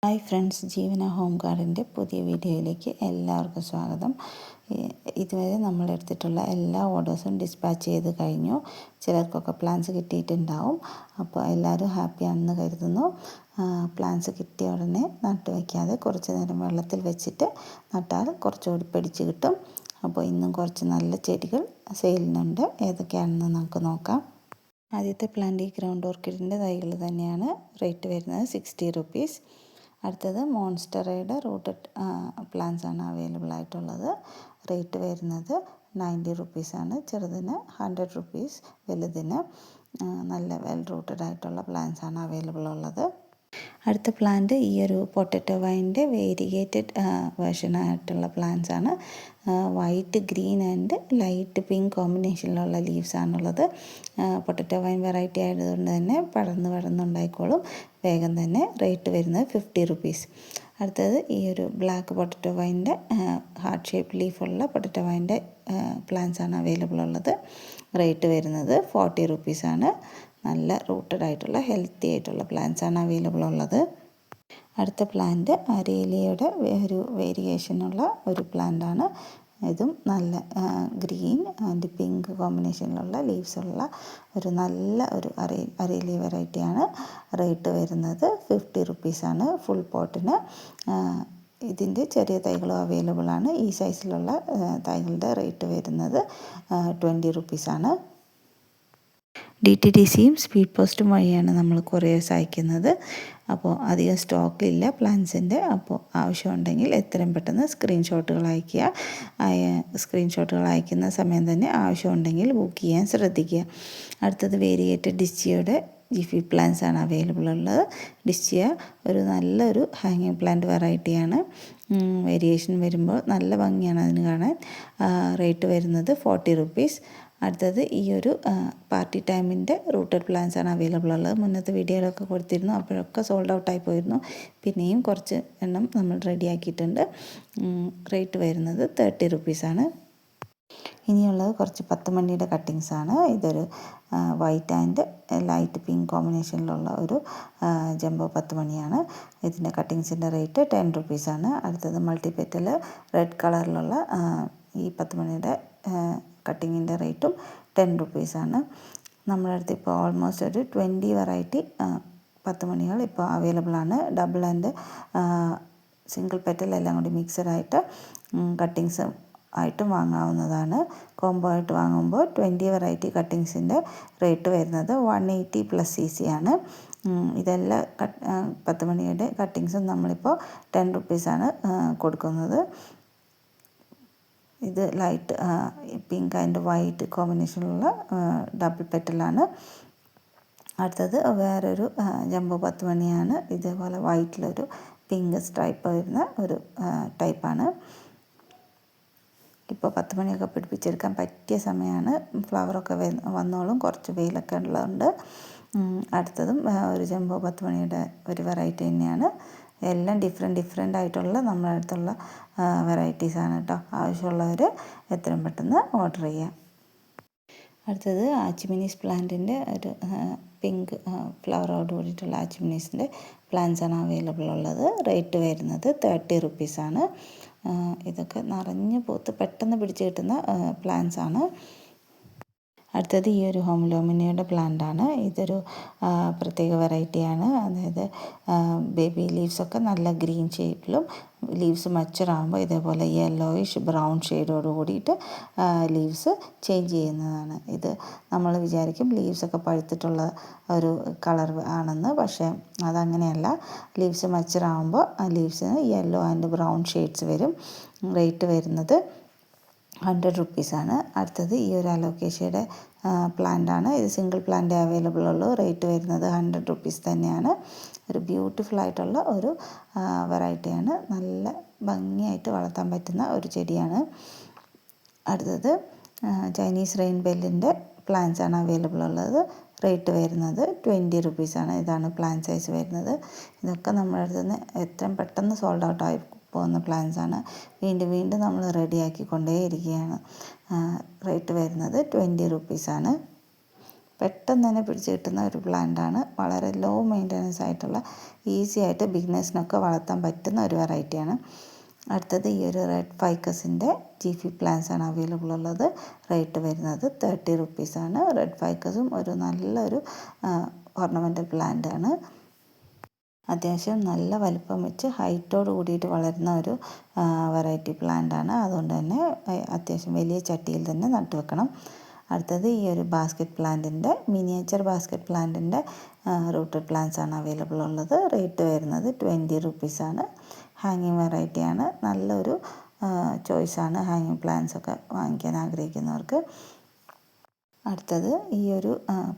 Hi friends, ജീവന home ഗാർഡൻ്റെ പുതിയ വീഡിയോയിലേക്ക് എല്ലാവർക്കും സ്വാഗതം. ഇതുവരെ നമ്മളെടുത്തിട്ടുള്ള എല്ലാ ഓർഡേഴ്സും ഡിസ്പാച്ച് ചെയ്ത് കഴിഞ്ഞു. ചിലർക്കൊക്കെ പ്ലാന്റ്സ് കിട്ടിയിട്ടുണ്ടാവും. അപ്പോൾ എല്ലാവരും ഹാപ്പിയാണെന്ന് കരുതുന്നു. പ്ലാന്റ്സ് കിട്ടിയ ഉടനെ നട്ടു വയ്ക്കാതെ കുറച്ച് നേരം വെള്ളത്തിൽ വെച്ചിട്ട് നട്ടാൽ കുറച്ചുകൂടി പിടിച്ച് കിട്ടും. അപ്പോൾ ഇന്നും കുറച്ച് നല്ല ചെടികൾ സെയിലിനുണ്ട്. ഏതൊക്കെയാണെന്ന് നമുക്ക് നോക്കാം. ആദ്യത്തെ പ്ലാന്റ് ഈ ഗ്രൗണ്ട് ഓർക്കിഡിൻ്റെ തൈകൾ തന്നെയാണ്. റേറ്റ് വരുന്നത് 60 റുപ്പീസ്. അടുത്തത് മോൺസ്റ്ററയുടെ റൂട്ടഡ് പ്ലാന്റ്സ് ആണ് അവൈലബിൾ ആയിട്ടുള്ളത്. റേറ്റ് വരുന്നത് 90 റുപ്പീസാണ്. ചെറുതിന് 100 റുപ്പീസ്, വലുതിന് നല്ല വെൽ റൂട്ടഡ് ആയിട്ടുള്ള പ്ലാന്റ്സ് ആണ് അവൈലബിൾ ഉള്ളത്. അടുത്ത പ്ലാന്റ് ഈ ഒരു പൊട്ടറ്റോ വൈൻ്റെ വേരിഗേറ്റഡ് വേർഷനായിട്ടുള്ള പ്ലാന്റ്സ് ആണ്. White, green and light pink കോമ്പിനേഷനിലുള്ള ലീവ്സ് ആണുള്ളത്. പൊട്ടറ്റോ വൈൻ വെറൈറ്റി ആയതുകൊണ്ട് തന്നെ പടർന്നുണ്ടായിക്കോളും വേഗം തന്നെ. റേറ്റ് വരുന്നത് 50 റുപ്പീസ്. അടുത്തത് ഈ ഒരു ബ്ലാക്ക് പൊട്ടറ്റോ വൈൻ്റെ ഹാർട്ട് ഷേപ്പ് ലീഫുള്ള പൊട്ടറ്റോ വൈൻ്റെ പ്ലാന്റ്സ് ആണ് അവൈലബിൾ ഉള്ളത്. റേറ്റ് വരുന്നത് 40 റുപ്പീസാണ്. നല്ല റൂട്ടഡ് ആയിട്ടുള്ള ഹെൽത്തി ആയിട്ടുള്ള പ്ലാന്റ്സ് ആണ് അവൈലബിൾ ഉള്ളത്. അടുത്ത പ്ലാന്റ് അരേലിയയുടെ ഒരു വേരിയേഷനുള്ള ഒരു പ്ലാന്റാണ്. ഇതും നല്ല ഗ്രീൻ ആൻഡ് പിങ്ക് കോമ്പിനേഷനിലുള്ള ലീവ്സുള്ള ഒരു നല്ല ഒരു അരേലിയ വെറൈറ്റിയാണ്. റേറ്റ് വരുന്നത് 50 റുപ്പീസാണ് ഫുൾ പോട്ടിന്. ഇതിൻ്റെ ചെറിയ തൈകളും അവൈലബിൾ ആണ്. ഈ സൈസിലുള്ള തൈകളുടെ റേറ്റ് വരുന്നത് 20 റുപ്പീസാണ്. DTDCയും സ്പീഡ് പോസ്റ്റും വഴിയാണ് നമ്മൾ കൊറിയേഴ്സ് അയക്കുന്നത്. അപ്പോൾ അധികം സ്റ്റോക്കില്ല പ്ലാന്റ്സിൻ്റെ. അപ്പോൾ ആവശ്യമുണ്ടെങ്കിൽ എത്രയും പെട്ടെന്ന് സ്ക്രീൻഷോട്ടുകൾ അയയ്ക്കുക. സ്ക്രീൻഷോട്ടുകൾ അയക്കുന്ന സമയം തന്നെ ആവശ്യമുണ്ടെങ്കിൽ ബുക്ക് ചെയ്യാൻ ശ്രദ്ധിക്കുക. അടുത്തത് വേരിയേറ്റഡ് ഡിസ്ചിയയുടെ ജിഫി പ്ലാന്റ്സ് ആണ് അവൈലബിൾ ഉള്ളത്. ഡിസ്ചിയ ഒരു നല്ലൊരു ഹാങ്ങിങ് പ്ലാന്റ് വെറൈറ്റിയാണ്. വേരിയേഷൻ വരുമ്പോൾ നല്ല ഭംഗിയാണ് അതിന് കാണാൻ. റേറ്റ് വരുന്നത് 40 റുപ്പീസ്. അടുത്തത് ഈ ഒരു പാർട്ടി ടൈമിൻ്റെ റൂട്ടഡ് പ്ലാന്റ്സ് ആണ് അവൈലബിൾ ഉള്ളത്. മുന്നത്തെ വീഡിയോയിലൊക്കെ കൊടുത്തിരുന്നു, അപ്പോഴൊക്കെ സോൾഡ് ഔട്ടായി പോയിരുന്നു. പിന്നെയും കുറച്ച് എണ്ണം നമ്മൾ റെഡിയാക്കിയിട്ടുണ്ട്. റേറ്റ് വരുന്നത് 30 റുപ്പീസാണ്. ഇനിയുള്ളത് കുറച്ച് 10 മണിയുടെ കട്ടിങ്സ് ആണ്. ഇതൊരു വൈറ്റ് ആൻഡ് ലൈറ്റ് പിങ്ക് കോമ്പിനേഷനിലുള്ള ഒരു ജംബോ 10 മണിയാണ്. ഇതിൻ്റെ കട്ടിങ്സിൻ്റെ റേറ്റ് 10 റുപ്പീസാണ്. അടുത്തത് മൾട്ടിപെറ്റൽ റെഡ് കളറിലുള്ള ഈ 10 മണിയുടെ കട്ടിങ്ങിൻ്റെ റേറ്റും 10 റുപ്പീസാണ്. നമ്മുടെ അടുത്ത് ഇപ്പോൾ ഓൾമോസ്റ്റ് ഒരു 20 വെറൈറ്റി 10 മണികൾ ഇപ്പോൾ അവൈലബിൾ ആണ്. ഡബിൾ ആൻഡ് സിംഗിൾ പെറ്റൽ എല്ലാം കൂടി മിക്സഡായിട്ട് കട്ടിങ്സ് ആയിട്ടും വാങ്ങാവുന്നതാണ്. കോംബോ ആയിട്ട് വാങ്ങുമ്പോൾ 20 വെറൈറ്റി കട്ടിങ്സിൻ്റെ റേറ്റ് വരുന്നത് 180 CC ആണ്. ഇതെല്ലാം 10 മണിയുടെ കട്ടിങ്സും നമ്മളിപ്പോൾ 10 റുപ്പീസാണ് കൊടുക്കുന്നത്. ഇത് ലൈറ്റ് പിങ്ക് ആൻഡ് വൈറ്റ് കോമ്പിനേഷനിലുള്ള ഡബിൾ പെറ്റലാണ്. അടുത്തത് വേറൊരു ജംബോ 10 മണിയാണ്. ഇതേപോലെ വൈറ്റിലൊരു പിങ്ക് സ്ട്രൈപ്പ് വരുന്ന ഒരു ടൈപ്പാണ്. ഇപ്പോൾ 10 മണിയൊക്കെ പിടിപ്പിച്ചെടുക്കാൻ പറ്റിയ സമയമാണ്. ഫ്ലവറൊക്കെ വന്നോളും, കുറച്ച് വെയിലൊക്കെ ഉള്ളതുകൊണ്ട്. അടുത്തതും ഒരു ജംബോ 10 മണിയുടെ ഒരു വെറൈറ്റി തന്നെയാണ്. എല്ലാം ഡിഫറെൻ്റ് ആയിട്ടുള്ള നമ്മുടെ അടുത്തുള്ള വെറൈറ്റീസാണ് കേട്ടോ. ആവശ്യമുള്ളവർ എത്രയും പെട്ടെന്ന് ഓർഡർ ചെയ്യാം. അടുത്തത് ആച്ചിമിനീസ് പ്ലാന്റിൻ്റെ ഒരു പിങ്ക് ഫ്ലവറോട് കൂടിയിട്ടുള്ള ആച്ചിമിനീസിൻ്റെ പ്ലാന്റ്സ് ആണ് അവൈലബിൾ ഉള്ളത്. റേറ്റ് വരുന്നത് 30 റുപ്പീസാണ്. ഇതൊക്കെ നിറഞ്ഞ് പൂത്ത് പെട്ടെന്ന് പിടിച്ച് കിട്ടുന്ന പ്ലാന്റ്സ് ആണ്. അടുത്തത് ഈ ഒരു ഹോംലോമിനിയുടെ പ്ലാന്റാണ്. ഇതൊരു പ്രത്യേക വെറൈറ്റിയാണ്. അതായത് ബേബി ലീവ്സൊക്കെ നല്ല ഗ്രീൻ ഷേപ്പിലും ലീവ്സ് മച്ചുറാകുമ്പോൾ ഇതേപോലെ യെല്ലോയിഷ് ബ്രൗൺ ഷെയ്ഡോട് കൂടിയിട്ട് ലീവ്സ് ചേഞ്ച് ചെയ്യുന്നതാണ്. ഇത് നമ്മൾ വിചാരിക്കും ലീവ്സൊക്കെ പഴുത്തിട്ടുള്ള ഒരു കളർ ആണെന്ന്. പക്ഷേ അതങ്ങനെയല്ല. ലീവ്സ് മച്ചുറാകുമ്പോൾ ലീവ്സിന് യെല്ലോ ആൻഡ് ബ്രൗൺ ഷെയ്ഡ്സ് വരും. റേറ്റ് വരുന്നത് 100 റുപ്പീസാണ്. അടുത്തത് ഈ ഒരു അലോക്കേഷ്യയുടെ പ്ലാന്റാണ്. ഇത് സിംഗിൾ പ്ലാന്റ് അവൈലബിൾ ഉള്ളൂ. റേറ്റ് വരുന്നത് 100 റുപ്പീസ് തന്നെയാണ്. ഒരു ബ്യൂട്ടിഫുൾ ആയിട്ടുള്ള ഒരു വെറൈറ്റിയാണ്. നല്ല ഭംഗിയായിട്ട് വളർത്താൻ പറ്റുന്ന ഒരു ചെടിയാണ്. അടുത്തത് ചൈനീസ് റെയിൻ ബെല്ലിൻ്റെ പ്ലാന്റ്സ് ആണ് അവൈലബിൾ ഉള്ളത്. റേറ്റ് വരുന്നത് 20 റുപ്പീസാണ്. ഇതാണ് പ്ലാന്റ് സൈസ് വരുന്നത്. ഇതൊക്കെ നമ്മുടെ അടുത്ത് നിന്ന് എത്രയും പെട്ടെന്ന് സോൾഡ് ഔട്ട് ആയി പോകുന്ന പ്ലാന്റ്സ് ആണ്. വീണ്ടും നമ്മൾ റെഡിയാക്കിക്കൊണ്ടേ ഇരിക്കുകയാണ്. റേറ്റ് വരുന്നത് 20 റുപ്പീസാണ്. പെട്ടെന്ന് തന്നെ പിടിച്ച് കിട്ടുന്ന ഒരു പ്ലാന്റാണ്. വളരെ ലോ മെയിൻ്റനൻസ് ആയിട്ടുള്ള ഈസി ആയിട്ട് ബിഗിനേഴ്സിനൊക്കെ വളർത്താൻ പറ്റുന്ന ഒരു വെറൈറ്റിയാണ്. അടുത്തത് ഈ ഒരു റെഡ് ഫൈക്കസിൻ്റെ ജിഫി പ്ലാന്റ്സ് ആണ് അവൈലബിൾ ഉള്ളത്. റേറ്റ് വരുന്നത് 30 റുപ്പീസാണ്. റെഡ് ഫൈക്കസും ഒരു നല്ലൊരു ഓർണമെൻ്റൽ പ്ലാന്റ് ആണ്. അത്യാവശ്യം നല്ല വലിപ്പം വെച്ച് ഹൈറ്റോട് കൂടിയിട്ട് വളരുന്ന ഒരു വെറൈറ്റി പ്ലാന്റ് ആണ്. അതുകൊണ്ട് തന്നെ അത്യാവശ്യം വലിയ ചട്ടിയിൽ തന്നെ നട്ടു വെക്കണം. അടുത്തത് ഈ ഒരു ബാസ്ക്കറ്റ് പ്ലാന്റിൻ്റെ മിനിയേച്ചർ ബാസ്ക്കറ്റ് പ്ലാന്റിൻ്റെ റൂട്ടഡ് പ്ലാന്റ്സ് ആണ് അവൈലബിൾ ഉള്ളത്. റേറ്റ് വരുന്നത് 20 റുപ്പീസാണ്. ഹാങ്ങിങ് വെറൈറ്റിയാണ്. നല്ലൊരു ചോയ്സാണ് ഹാങ്ങിങ് പ്ലാന്റ്സ് ഒക്കെ വാങ്ങിക്കാൻ ആഗ്രഹിക്കുന്നവർക്ക്. അടുത്തത് ഈ ഒരു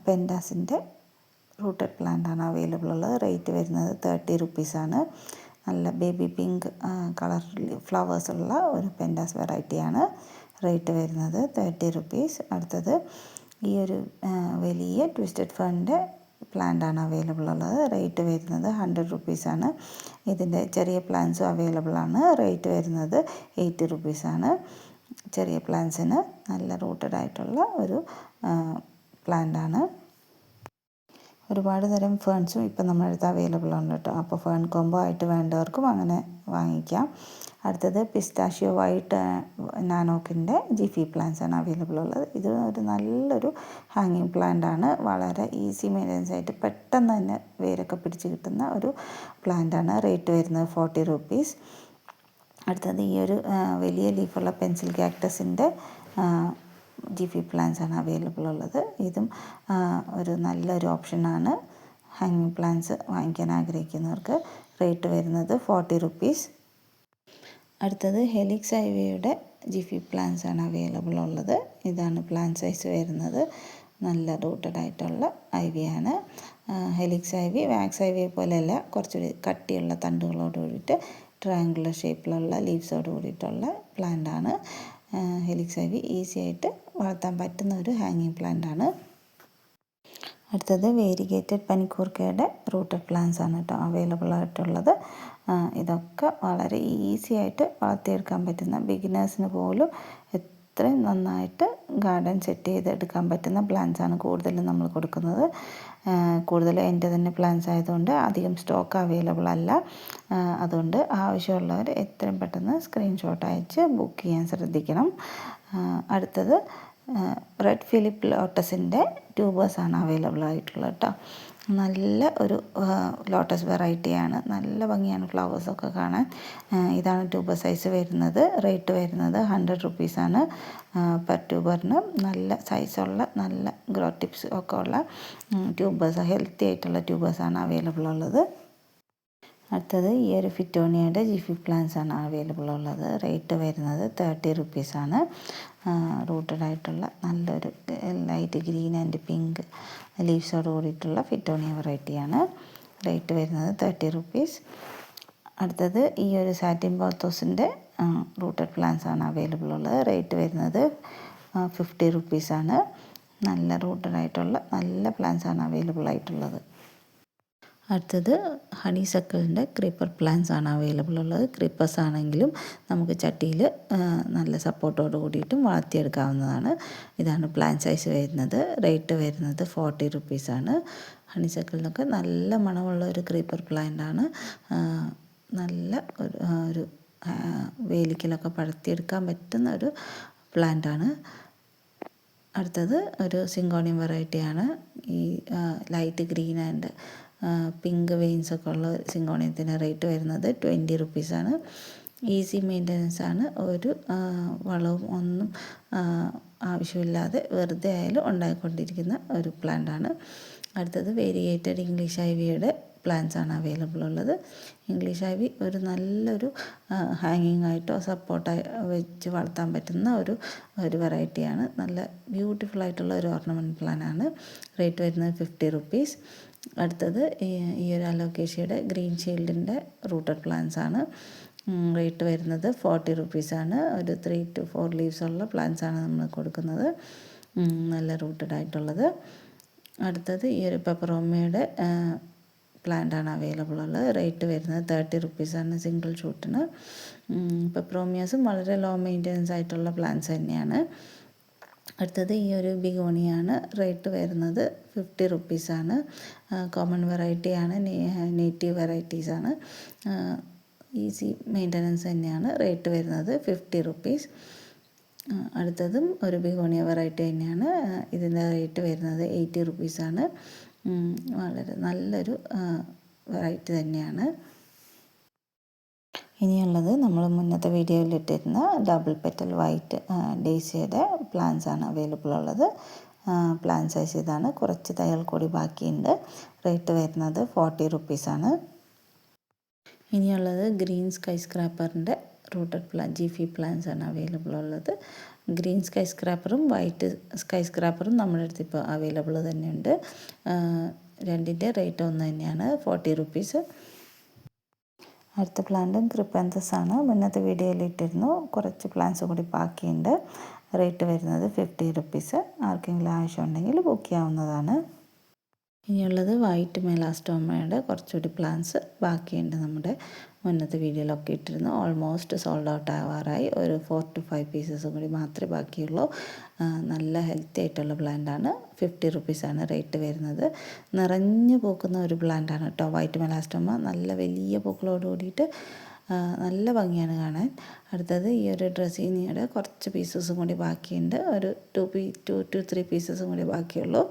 പെൻഡാസിൻ്റെ റൂട്ടഡ് പ്ലാന്റ് ആണ് അവൈലബിൾ ഉള്ളത്. റേറ്റ് വരുന്നത് 30 റുപ്പീസാണ്. നല്ല ബേബി പിങ്ക് കളർ ഫ്ലവേഴ്സ് ഉള്ള ഒരു പെൻഡാസ് വെറൈറ്റിയാണ്. റേറ്റ് വരുന്നത് 30 റുപ്പീസ്. അടുത്തത് ഈ ഒരു വലിയ ട്വിസ്റ്റഡ് ഫേണിൻ്റെ പ്ലാന്റ് ആണ് അവൈലബിൾ ഉള്ളത്. റേറ്റ് വരുന്നത് 100 റുപ്പീസാണ്. ഇതിൻ്റെ ചെറിയ പ്ലാന്റ്സും അവൈലബിൾ ആണ്. റേറ്റ് വരുന്നത് 80 റുപ്പീസാണ്. ചെറിയ പ്ലാന്റ്സിന് നല്ല റൂട്ടഡ് ആയിട്ടുള്ള ഒരു പ്ലാന്റ് ആണ്. ഒരുപാട് തരം ഫേൺസും ഇപ്പം നമ്മുടെ അടുത്ത് അവൈലബിൾ ആണ് കേട്ടോ. അപ്പോൾ ഫേൺ കോംബോ ആയിട്ട് വേണ്ടവർക്കും അങ്ങനെ വാങ്ങിക്കാം. അടുത്തത് പിസ്താഷ്യോ വൈറ്റ് നാനോക്കിൻ്റെ ജിഫി പ്ലാന്റ്സ് ആണ് അവൈലബിൾ ഉള്ളത്. ഇത് ഒരു നല്ലൊരു ഹാങ്ങിങ് പ്ലാന്റ് ആണ്. വളരെ ഈസി മെയിൻ്റനൻസ് ആയിട്ട് പെട്ടെന്ന് തന്നെ വേരൊക്കെ പിടിച്ച് കിട്ടുന്ന ഒരു പ്ലാന്റ് ആണ്. റേറ്റ് വരുന്നത് 40 റുപ്പീസ്. അടുത്തത് ഈ ഒരു വലിയ ലീഫുള്ള പെൻസിൽ കാക്ടസിൻ്റെ ജിഫി പ്ലാന്റ്സ് ആണ് അവൈലബിൾ ഉള്ളത്. ഇതും ഒരു നല്ലൊരു ഓപ്ഷനാണ് ഹാങ്ങിങ് പ്ലാന്റ്സ് വാങ്ങിക്കാൻ ആഗ്രഹിക്കുന്നവർക്ക്. റേറ്റ് വരുന്നത് 40 റുപ്പീസ്. അടുത്തത് ഹെലിക്സ് ഐവിയുടെ ജിഫി പ്ലാന്റ്സ് ആണ് അവൈലബിൾ ഉള്ളത്. ഇതാണ് പ്ലാന്റ് സൈസ് വരുന്നത്. നല്ല റൂട്ടഡ് ആയിട്ടുള്ള ഐവിയാണ്. ഹെലിക്സ് ഐവി വാക്സ് ഐവിയെ പോലെയല്ല, കുറച്ചൊരു കട്ടിയുള്ള തണ്ടുകളോട് കൂടിയിട്ട് ട്രയാങ്കുലർ ഷേപ്പിലുള്ള ലീവ്സോട് കൂടിയിട്ടുള്ള പ്ലാന്റ് ആണ്. ഹെലിക്സ് ഐവി ഈസി ആയിട്ട് വളർത്താൻ പറ്റുന്ന ഒരു ഹാങ്ങിങ് പ്ലാന്റ് ആണ്. അടുത്തത് വേരിഗേറ്റഡ് പനിക്കൂർക്കയുടെ റൂട്ടഡ് പ്ലാന്റ്സ് ആണ് കേട്ടോ അവൈലബിൾ ആയിട്ടുള്ളത്. ഇതൊക്കെ വളരെ ഈസി ആയിട്ട് വളർത്തിയെടുക്കാൻ പറ്റുന്ന, ബിഗിനേഴ്സിന് പോലും എത്രയും നന്നായിട്ട് ഗാർഡൻ സെറ്റ് ചെയ്തെടുക്കാൻ പറ്റുന്ന പ്ലാന്റ്സ് ആണ് കൂടുതലും നമ്മൾ കൊടുക്കുന്നത്. കൂടുതലും എൻ്റെ തന്നെ പ്ലാന്റ്സ് ആയതുകൊണ്ട് അധികം സ്റ്റോക്ക് അവൈലബിൾ അല്ല. അതുകൊണ്ട് ആവശ്യമുള്ളവർ എത്രയും പെട്ടെന്ന് സ്ക്രീൻഷോട്ട് അയച്ച് ബുക്ക് ചെയ്യാൻ ശ്രദ്ധിക്കണം. അടുത്തത് റെഡ് ഫിലിപ്പ് ലോട്ടസിൻ്റെ ട്യൂബേഴ്സാണ് അവൈലബിൾ ആയിട്ടുള്ളത് കേട്ടോ. നല്ല ഒരു ലോട്ടസ് വെറൈറ്റിയാണ്. നല്ല ഭംഗിയാണ് ഫ്ലവേഴ്സൊക്കെ കാണാൻ. ഇതാണ് ട്യൂബർ സൈസ് വരുന്നത്. റേറ്റ് വരുന്നത് 100 റുപ്പീസാണ് പെർ ട്യൂബറിന്. നല്ല സൈസുള്ള നല്ല ഗ്രോ ടിപ്സ് ഒക്കെ ഉള്ള ട്യൂബേഴ്സ്, ഹെൽത്തി ആയിട്ടുള്ള ട്യൂബേഴ്സാണ് അവൈലബിൾ ഉള്ളത്. അടുത്തത് ഈ ഒരു ഫിറ്റോണിയയുടെ ജിഫി പ്ലാന്റ്സ് ആണ് അവൈലബിൾ ഉള്ളത്. റേറ്റ് വരുന്നത് 30 റുപ്പീസാണ്. റൂട്ടഡ് ആയിട്ടുള്ള നല്ലൊരു ലൈറ്റ് ഗ്രീൻ ആൻഡ് പിങ്ക് ലീവ്സോട് കൂടിയിട്ടുള്ള ഫിറ്റോണിയ വെറൈറ്റിയാണ്. റേറ്റ് വരുന്നത് 30 റുപ്പീസ്. അടുത്തത് ഈ ഒരു സാറ്റിൻ പോത്തോസിൻ്റെ റൂട്ടഡ് പ്ലാന്റ്സ് ആണ് അവൈലബിൾ ഉള്ളത്. റേറ്റ് വരുന്നത് 50 റുപ്പീസാണ്. നല്ല റൂട്ടഡ് ആയിട്ടുള്ള നല്ല പ്ലാന്റ്സ് ആണ് അവൈലബിൾ ആയിട്ടുള്ളത്. അടുത്തത് ഹണിസക്കിളിൻ്റെ ക്രീപ്പർ പ്ലാന്റ്സ് ആണ് അവൈലബിൾ ഉള്ളത്. ക്രീപ്പേഴ്സ് ആണെങ്കിലും നമുക്ക് ചട്ടിയിൽ നല്ല സപ്പോർട്ടോട് കൂടിയിട്ടും വളർത്തിയെടുക്കാവുന്നതാണ്. ഇതാണ് പ്ലാന്റ് സൈസ് വരുന്നത്. റേറ്റ് വരുന്നത് 40 റുപ്പീസാണ്. ഹണിസക്കിളിനൊക്കെ നല്ല മണമുള്ള ഒരു ക്രീപ്പർ പ്ലാന്റ് ആണ്. നല്ല ഒരു വേലിക്കലൊക്കെ പടർത്തിയെടുക്കാൻ പറ്റുന്ന ഒരു പ്ലാന്റാണ്. അടുത്തത് ഒരു സിങ്കോണിയം വെറൈറ്റിയാണ്. ഈ ലൈറ്റ് ഗ്രീൻ ആൻഡ് പിങ്ക് വെയിൻസൊക്കെ ഉള്ള സിങ്കോണിയത്തിന് റേറ്റ് വരുന്നത് 20 റുപ്പീസാണ്. ഈസി മെയിൻ്റനൻസ് ആണ്. ഒരു വളവും ഒന്നും ആവശ്യമില്ലാതെ വെറുതെ ആയാലും ഉണ്ടായിക്കൊണ്ടിരിക്കുന്ന ഒരു പ്ലാന്റാണ്. അടുത്തത് വേരിയേറ്റഡ് ഇംഗ്ലീഷ് ഐവിയുടെ പ്ലാന്റ്സ് ആണ് അവൈലബിൾ ഉള്ളത്. ഇംഗ്ലീഷ് ഐവി ഒരു നല്ലൊരു ഹാങ്ങിങ് ആയിട്ടോ സപ്പോർട്ടായി വെച്ച് വളർത്താൻ പറ്റുന്ന ഒരു വെറൈറ്റിയാണ്. നല്ല ബ്യൂട്ടിഫുൾ ആയിട്ടുള്ള ഒരു ഓർണമെൻറ്റ് പ്ലാന്റ് ആണ്. റേറ്റ് വരുന്നത് 50 റുപ്പീസ്. അടുത്തത് ഈ ഒരു അലോക്കേഷ്യയുടെ ഗ്രീൻ ഷീൽഡിൻ്റെ റൂട്ടഡ് പ്ലാന്റ്സ് ആണ്. റേറ്റ് വരുന്നത് 40 റുപ്പീസാണ്. ഒരു 3 to 4 ലീവ്സ് ഉള്ള പ്ലാന്റ്സ് ആണ് നമ്മൾ കൊടുക്കുന്നത്. നല്ല റൂട്ടഡ് ആയിട്ടുള്ളത്. അടുത്തത് ഈ ഒരു പെപ്പറോമയുടെ പ്ലാന്റ് ആണ് അവൈലബിൾ ഉള്ളത്. റേറ്റ് വരുന്നത് 30 റുപ്പീസാണ് സിംഗിൾ ഷൂട്ടിന്. പെപ്പറോമിയാസും വളരെ ലോ മെയിൻ്റനൻസ് ആയിട്ടുള്ള പ്ലാന്റ്സ് തന്നെയാണ്. അടുത്തത് ഈ ഒരു ബിഗോണിയാണ്. റേറ്റ് വരുന്നത് 50 റുപ്പീസാണ്. കോമൺ വെറൈറ്റിയാണ്, നേറ്റീവ് വെറൈറ്റീസാണ്. ഈസി മെയിൻ്റനൻസ് തന്നെയാണ്. റേറ്റ് വരുന്നത് 50 റുപ്പീസ്. അടുത്തതും ഒരു ബിഗോണിയ വെറൈറ്റി തന്നെയാണ്. ഇതിൻ്റെ റേറ്റ് വരുന്നത് 80 റുപ്പീസാണ്. വളരെ നല്ലൊരു വെറൈറ്റി തന്നെയാണ്. ഇനിയുള്ളത് നമ്മൾ മുന്നത്തെ വീഡിയോയിൽ ഇട്ടിരുന്ന ഡബിൾ പെറ്റൽ വൈറ്റ് ഡേസിയുടെ പ്ലാന്റ്സ് ആണ് അവൈലബിൾ ഉള്ളത്. പ്ലാൻ സൈസ് ഇതാണ്. കുറച്ച് തയ്യൽ കൂടി ബാക്കിയുണ്ട്. റേറ്റ് വരുന്നത് 40 റുപ്പീസാണ്. ഇനിയുള്ളത് ഗ്രീൻ സ്കൈ സ്ക്രാപ്പറിൻ്റെ റൂട്ടഡ് ജിഫി പ്ലാന്റ്സ് ആണ് അവൈലബിൾ ഉള്ളത്. ഗ്രീൻ സ്കൈ സ്ക്രാപ്പറും വൈറ്റ് സ്കൈ സ്ക്രാപ്പറും നമ്മുടെ അടുത്ത് ഇപ്പോൾ അവൈലബിൾ തന്നെയുണ്ട്. രണ്ടിൻ്റെ റേറ്റ് ഒന്ന് തന്നെയാണ്, 40 റുപ്പീസ്. അടുത്ത പ്ലാന്റും ക്രിപ്പന്തസ് ആണ്. മുന്നത്തെ വീഡിയോയിൽ ഇട്ടിരുന്നു. കുറച്ച് പ്ലാന്റ്സ് കൂടി ബാക്കിയുണ്ട്. റേറ്റ് വരുന്നത് 50 റുപ്പീസ്. ആർക്കെങ്കിലും ആവശ്യമുണ്ടെങ്കിൽ ബുക്ക് ചെയ്യാവുന്നതാണ്. ഇനിയുള്ളത് വൈറ്റ് മെലാസ്റ്റോമയുടെ കുറച്ചുകൂടി പ്ലാന്റ്സ് ബാക്കിയുണ്ട്. നമ്മുടെ മുന്നത്തെ വീഡിയോയിലൊക്കെ ഇട്ടിരുന്നു. ഓൾമോസ്റ്റ് സോൾഡ് ഔട്ട് ആവാറായി. ഒരു 4 to 5 പീസസും കൂടി മാത്രമേ ബാക്കിയുള്ളൂ. നല്ല ഹെൽത്തി ആയിട്ടുള്ള പ്ലാന്റാണ്. 50 റുപ്പീസാണ് റേറ്റ് വരുന്നത്. നിറഞ്ഞു പൂക്കുന്ന ഒരു പ്ലാന്റാണ് കേട്ടോ വൈറ്റ് മെലാസ്റ്റോമ. നല്ല വലിയ പൂക്കളോട് കൂടിയിട്ട് നല്ല ഭംഗിയാണ് കാണാൻ. അടുത്തത് ഈ ഒരു ഡ്രസ്സീനിയുടെ കുറച്ച് പീസസും കൂടി ബാക്കിയുണ്ട്. ഒരു 2 to 3 പീസസും കൂടി ബാക്കിയുള്ളൂ.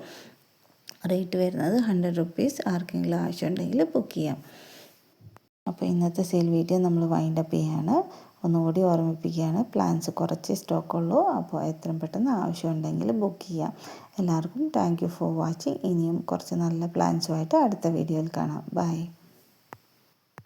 റേറ്റ് വരുന്നത് 100 റുപ്പീസ്. ആർക്കെങ്കിലും ആവശ്യമുണ്ടെങ്കിൽ ബുക്ക് ചെയ്യാം. അപ്പോൾ ഇന്നത്തെ സെയിൽ വീഡിയോ നമ്മൾ വൈൻഡപ്പ് ചെയ്യാണ്. ഒന്നുകൂടി ഓർമ്മിപ്പിക്കുകയാണ്, പ്ലാൻസ് കുറച്ച് സ്റ്റോക്കുള്ളൂ. അപ്പോൾ എത്രയും പെട്ടെന്ന് ആവശ്യമുണ്ടെങ്കിൽ ബുക്ക് ചെയ്യാം. എല്ലാവർക്കും താങ്ക് യു ഫോർ വാച്ചിങ്. ഇനിയും കുറച്ച് നല്ല പ്ലാൻസുമായിട്ട് അടുത്ത വീഡിയോയിൽ കാണാം. ബൈ.